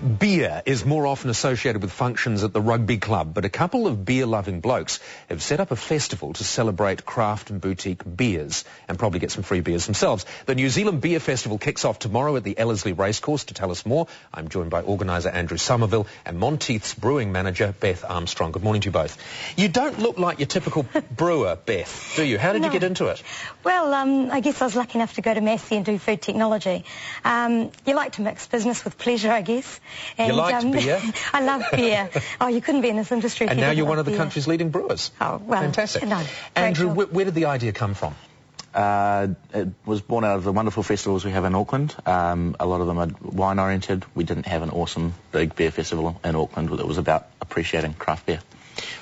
Beer is more often associated with functions at the rugby club, but a couple of beer-loving blokes have set up a festival to celebrate craft and boutique beers and probably get some free beers themselves. The New Zealand Beer Festival kicks off tomorrow at the Ellerslie Racecourse. To tell us more, I'm joined by organiser Andrew Somervell and Monteith's brewing manager, Beth Armstrong. Good morning to you both. You don't look like your typical brewer, Beth, do you? How did you get into it? Well, I guess I was lucky enough to go to Massey and do food technology. You like to mix business with pleasure, I guess. And, you liked beer? I love beer. Oh, you couldn't be in this industry if and you now didn't you're one love of the beer. country's leading brewers. Oh, well, fantastic. No, Andrew, where did the idea come from? It was born out of the wonderful festivals we have in Auckland. A lot of them are wine-oriented. We didn't have an awesome big beer festival in Auckland that was about appreciating craft beer.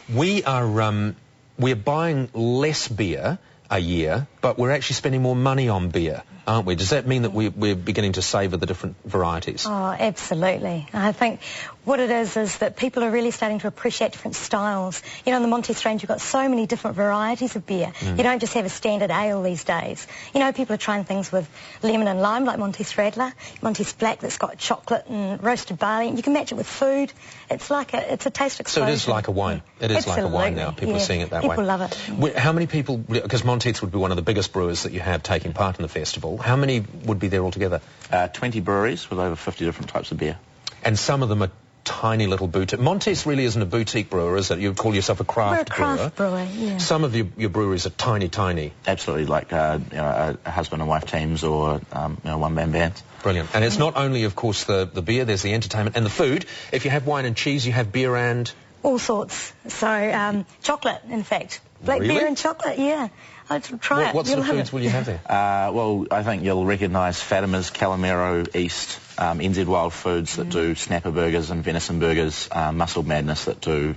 We're buying less beer a year, but we're actually spending more money on beer, aren't we? Does that mean that we're beginning to savour the different varieties? Oh, absolutely. I think what it is that people are really starting to appreciate different styles. You know, in the Monteith's range, you've got so many different varieties of beer. You don't just have a standard ale these days. You know, people are trying things with lemon and lime, like Monteith's Radler, Monteith's Black that's got chocolate and roasted barley. You can match it with food. It's like it's a taste explosion. So it is like a wine. It is Absolutely. like a wine now. People are seeing it that way. People love it. How many people, because Monteith's would be one of the biggest brewers that you have taking part in the festival, how many would be there altogether? 20 breweries with over 50 different types of beer. And some of them are tiny little boutique. Monteith's really isn't a boutique brewer, is it? You call yourself a craft brewer. We're a craft brewer, yeah. Some of your breweries are tiny, tiny. Absolutely, like a husband and wife teams or one-man bands. Brilliant. And it's not only, of course, the beer, there's the entertainment and the food. If you have wine and cheese, you have beer and... all sorts. So, chocolate, in fact. Black Really? beer and chocolate, yeah. I'd try it. What sort of foods will you have there? Well, I think you'll recognise Fatima's, Calamero, East, NZ Wild Foods that do snapper burgers and venison burgers, Muscle Madness that do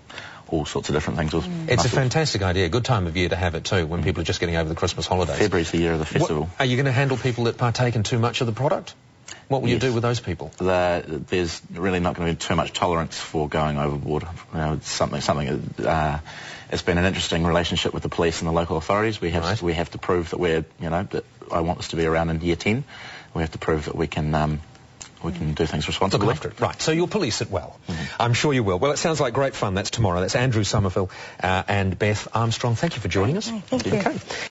all sorts of different things with It's mussels. a fantastic idea. Good time of year to have it too, when people are just getting over the Christmas holidays. February's the year of the festival. Are you going to handle people that partake in too much of the product? What will you do with those people? There's really not going to be too much tolerance for going overboard. You know, it's it's been an interesting relationship with the police and the local authorities. We have to prove that that I want this to be around in year 10. We have to prove that we can do things responsibly. Look after it. Right, so you'll police it well. I'm sure you will. Well, it sounds like great fun. That's tomorrow. That's Andrew Somervell and Beth Armstrong. Thank you for joining us. Thank you. Okay.